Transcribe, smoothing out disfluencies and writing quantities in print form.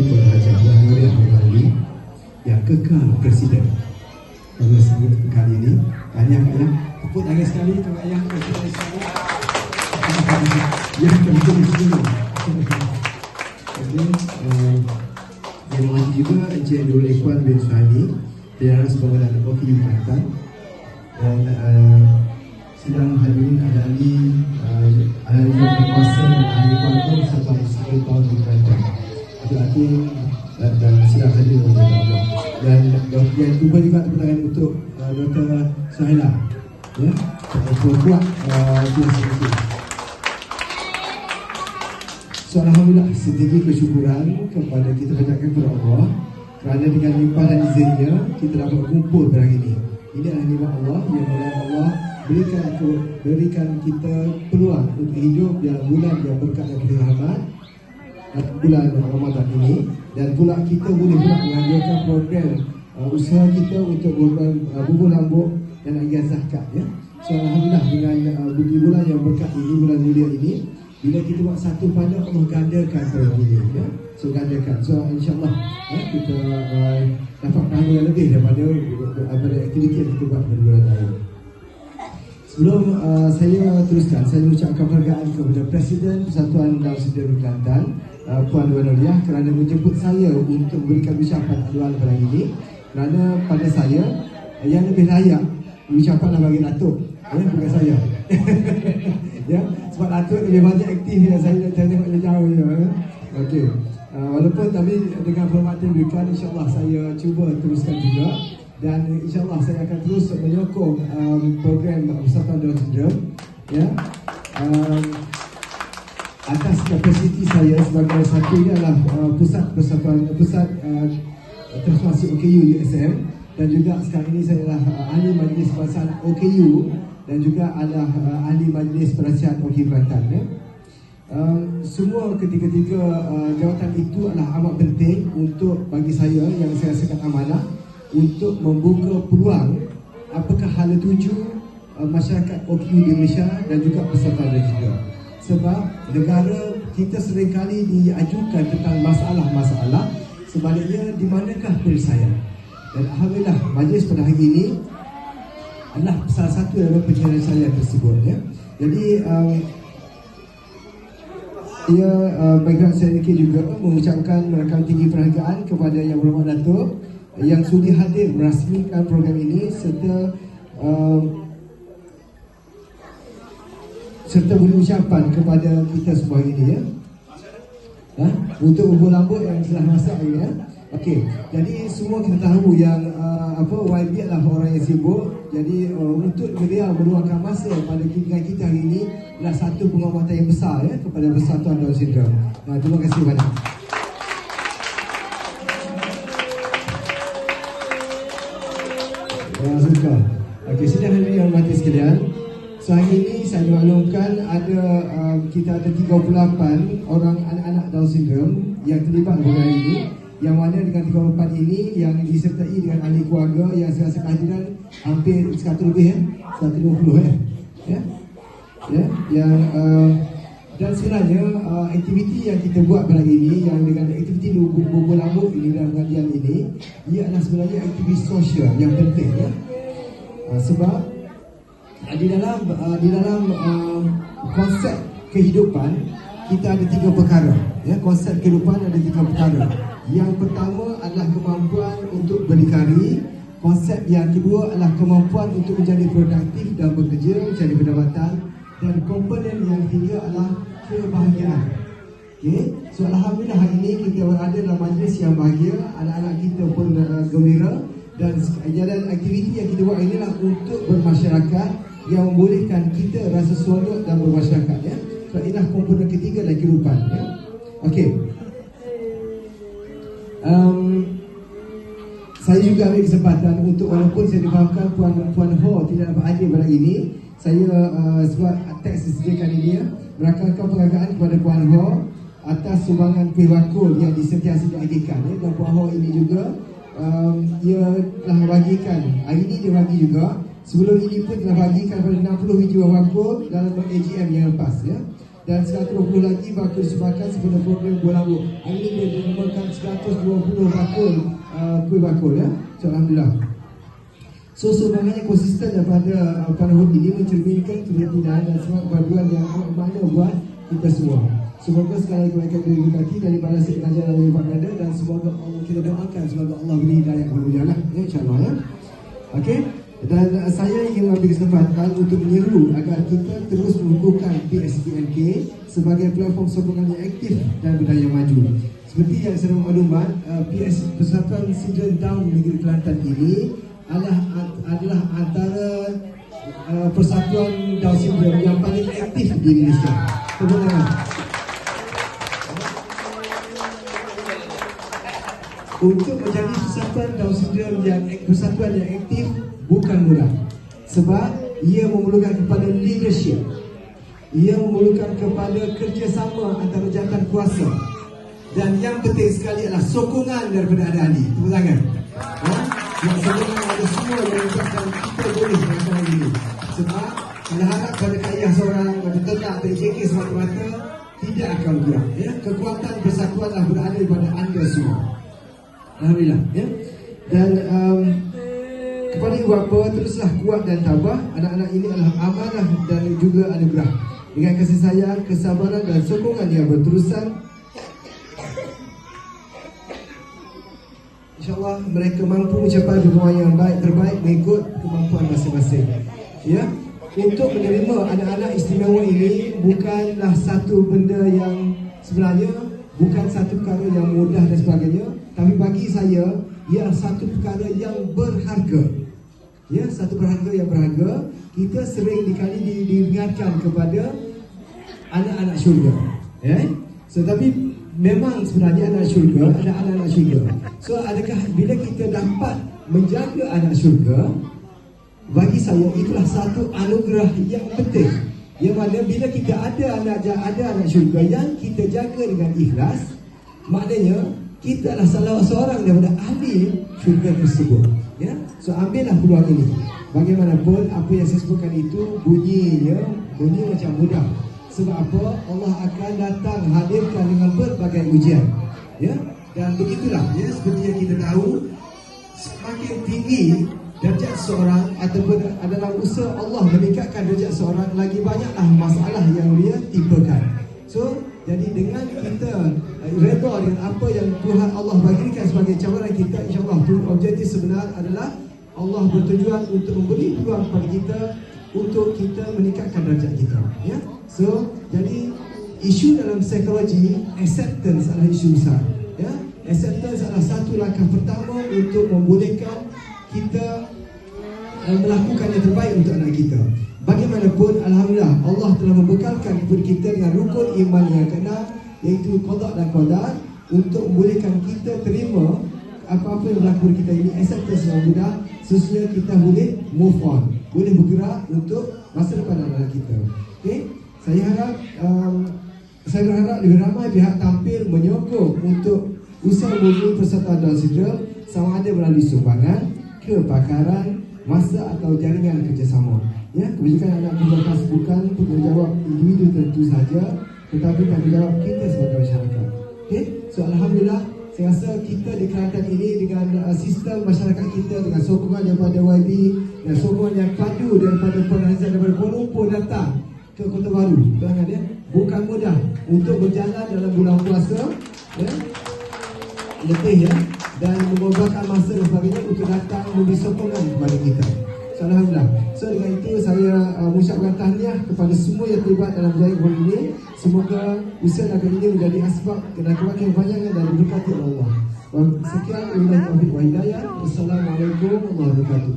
Tuan Haji Abdul Mulia Hamdi yang kekal Presiden pada kali ini. Banyak ayah, tepuk tangan sekali untuk ayah Presiden sekali. Yang penting dulu. Terima kasih juga Encik Nurul Ikhwan bin Suhaimi, Perdana Pembangunan OKU Kelantan, dan sedang hadirin ada ahli berkuasa dan ahli kuasa bersama Institut Tahun di Kelantan, Abdul Hakim dan sedang hadir oleh Allah. Dan yang cuba juga tepuk tangan untuk Dr. Suhaila, ya, kuat biasa itu. So, alhamdulillah, setinggi kesyukuran kepada kita banyakkan kepada Allah kerana dengan limpah dan izinnya kita dapat kumpul pada hari ini. Ini adalah nikmat Allah yang mana Allah berikan kita peluang untuk hidup dalam bulan yang berkat dan rahmat, bulan Ramadan ini, dan pula kita boleh pula mengajarkan program usaha kita untuk bubur lambuk dan agih zakat, ya. So, alhamdulillah, dengan bulan yang berkat ini, bulan mulia ini, bila kita buat satu pada Allah gandakan pada ini, ya. So, gandakan. So, insyaAllah, ya, kita dapat pahala yang lebih daripada aktiviti yang kita buat pada bulan lain. Sebelum saya teruskan, saya mengucapkan penghargaan kepada Presiden Persatuan Down Syndrome Kelantan, Puan Wan Nuriyah, kerana menjemput saya untuk memberikan ucapan awal pada hari ini. Kerana pada saya, yang lebih layak ucapanlah bagi Datuk, ya, bukan saya. Ya, sebab Datuk lebih banyak aktif yang saya nak tengok dia jauh, ya. Okey. Walaupun tapi dengan perkhidmatan diberikan, insyaAllah saya cuba teruskan juga. Dan insyaAllah saya akan terus menyokong program Persatuan Down Syndrome, ya. Atas kapasiti saya sebagai satunya adalah pusat transformasi OKU USM, dan juga sekarang ini saya adalah ahli majlis perasaan OKU dan juga adalah ahli majlis perasaan OKU Kelantan, ya. Semua ketiga-tiga jawatan itu adalah amat penting untuk bagi saya yang saya rasakan amanah untuk membuka peluang apakah hala tuju masyarakat OKU di Malaysia dan juga persatuan juga. Sebab negara kita seringkali diajukan tentang masalah-masalah, sebaliknya di manakah penyelesaian. Dan alhamdulillah majlis pada hari ini adalah salah satu daripada penyelesaian tersebut, ya. Jadi background saya ini juga mengucapkan merakam tinggi penghargaan kepada Yang Berhormat Datuk yang sudi hadir merasmikan program ini serta beri ucapan kepada kita semua ini, ya. Untuk bubur lambuk yang telah masak ini, ya. Okey, jadi semua kita tahu yang YB adalah orang yang sibuk. Jadi untuk beliau meluangkan masa pada dengan kita hari ini adalah satu penghormatan yang besar, ya, kepada Persatuan Down Syndrome. Terima kasih banyak. Suka. Okey, sidang hadirin yang hormati sekalian. So, hari ini saya maklumkan kita ada 38 orang anak-anak Down Syndrome yang terlibat pada hari ini, yang mana dengan 38 ini yang disertai dengan ahli keluarga yang saya rasa kehadiran hampir 100 lebih, ya, 120, ya. Ya, yang dan sebenarnya aktiviti yang kita buat pada hari ini, yang dengan aktiviti bubur lambuk ini dan pengajian ini, ia adalah sebenarnya aktiviti sosial yang penting, ya. Sebab di dalam konsep kehidupan kita ada 3 perkara, ya. Konsep kehidupan ada 3 perkara. Yang pertama adalah kemampuan untuk berdikari. Konsep yang kedua adalah kemampuan untuk menjadi produktif dan bekerja, mencari pendapatan. Dan komponen yang ketiga adalah kebahagiaan. Okay? So, alhamdulillah hari ini kita berada dalam majlis yang bahagia. Anak-anak kita pun gembira. Dan jalan aktiviti yang kita buat ini adalah untuk bermasyarakat, yang membolehkan kita rasa seronok dan bermasyarakat, ya. So, inilah komponen ketiga dalam kehidupan, ya. Okey. Saya juga ambil kesempatan untuk, walaupun saya difahamkan Puan Ho tidak dapat hadir pada hari ini, saya sebab teks disediakan ini, ya, merakamkan penghargaan kepada Puan Ho atas sumbangan kuih bakul yang disentiasa diagihkan, ya. Dan Puan Ho ini juga dia telah bagikan, hari ini dia bagi juga, sebelum ini pun telah bagikan pada 60 biji buah bakul dalam AGM yang lepas, ya. Dan 120 lagi bakul disebabkan sebelum program buah lambuk. Hari ini dia menemukan 120 120 bakul kuih bakul ya. So alhamdulillah. So sumbangan yang konsisten daripada penahun ini mencerminkan keyakinan dan semangat perpaduan yang amat bermakna buat kita semua. Semoga sekali kebaikan diberkati daripada si pengajar dari Pak Ganda, dan semoga Allah, kita doakan semoga Allah beri hidayah kepada beliau lah, ya, insyaAllah ya. Okey, dan saya ingin mengambil kesempatan untuk menyeru agar kita terus mengukuhkan PSDMK sebagai platform sokongan yang aktif dan berdaya maju. Seperti yang saya maklumat, Persatuan Sindrom Down Negeri Kelantan ini adalah antara persatuan Down Syndrome yang paling aktif di Indonesia. Tepuk tangan. Untuk menjadi persatuan Down Syndrome persatuan yang aktif bukan mudah, sebab ia memerlukan kepada leadership, ia memerlukan kepada kerjasama antara jawatan kuasa, dan yang penting sekali adalah sokongan daripada ahli-ahli. Tepuk tangan. Yang sokongan ada semua yang menyebabkan kita boleh melakukan ini. Sebab kalau harap pada kaya seorang pada tetap TJK semata-mata tidak akan bergerak, ya. Kekuatan persatuan dah berada pada anda semua. Alhamdulillah, ya. Dan kepada ibu bapa, teruslah kuat dan tabah. Anak-anak ini adalah amanah dan juga anugerah. Dengan kasih sayang, kesabaran dan sokongan yang berterusan, InsyaAllah mereka mampu mencapai perkembangan yang terbaik mengikut kemampuan masing-masing. Ya, untuk menerima anak-anak istimewa ini bukanlah satu benda yang sebenarnya, bukan satu perkara yang mudah dan sebagainya, tapi bagi saya ia satu perkara yang berharga. Ya, satu berharga yang berharga. Kita sering dikali diingatkan kepada anak-anak syurga, ya. So, tapi memang sebenarnya anak syurga ada anak-anak syurga. So adakah bila kita dapat menjaga anak syurga, bagi saya itulah satu anugerah yang penting. Yang mana bila kita ada anak syurga yang kita jaga dengan ikhlas, maknanya kita adalah salah seorang daripada ahli syurga tersebut, ya. So ambillah peluang ini. Bagaimanapun apa yang saya sebutkan itu bunyi macam mudah. Sebab apa? Allah akan datang hadirkan dengan berbagai ujian, ya. Dan begitulah, ya, seperti yang kita tahu, semakin tinggi derajat seorang ataupun adalah usaha Allah meningkatkan derajat seorang, lagi banyaklah masalah yang dia timpakan. So jadi dengan kita redha dengan apa yang Tuhan Allah bagikan sebagai cabaran kita, insyaAllah objektif sebenar adalah Allah bertujuan untuk memberi peluang kepada kita untuk kita meningkatkan darjat kita, ya. So jadi isu dalam psikologi, acceptance adalah isu besar, ya. Acceptance adalah satu langkah pertama untuk membolehkan kita melakukan yang terbaik untuk anak kita. Bagaimanapun, alhamdulillah Allah telah membekalkan kepada kita dengan rukun iman yang keenam, iaitu qada dan qadar, untuk membolehkan kita terima apa-apa yang berlaku kita ini. Acceptance yang mudah, sesungguhnya kita boleh move on, boleh bergerak untuk masa depan anak kita. Okay? Saya berharap lebih ramai pihak tampil menyokong untuk usaha murni Persatuan Down Syndrome, sama ada melalui sumbangan, kepakaran, masa atau jaringan kerjasama. Ya, kebijakan anak pinjaman bukan tanggungjawab individu tentu saja, tetapi tanggungjawab kita sebagai masyarakat. Okay? So alhamdulillah, saya rasa kita di Kelantan ini dengan sistem masyarakat kita, dengan sokongan daripada YB dan sokongan yang padu daripada penasihat daripada Kuala Lumpur datang ke Kota Baru, jangan, ya, bukan mudah untuk berjalan dalam bulan puasa, ya, letih, ya, dan mengorbankan masa dan sebagainya untuk datang memberi sokongan kepada kita. So alhamdulillah. So dengan itu saya mengucapkan tahniah kepada semua yang terlibat dalam jaya forum ini. Semoga usaha lagu ini menjadi asbab kebaikan kebanyakan dan diberkati oleh Allah. Sekian, wabillahi taufiq wa hidayah. Wassalamualaikum warahmatullahi wabarakatuh.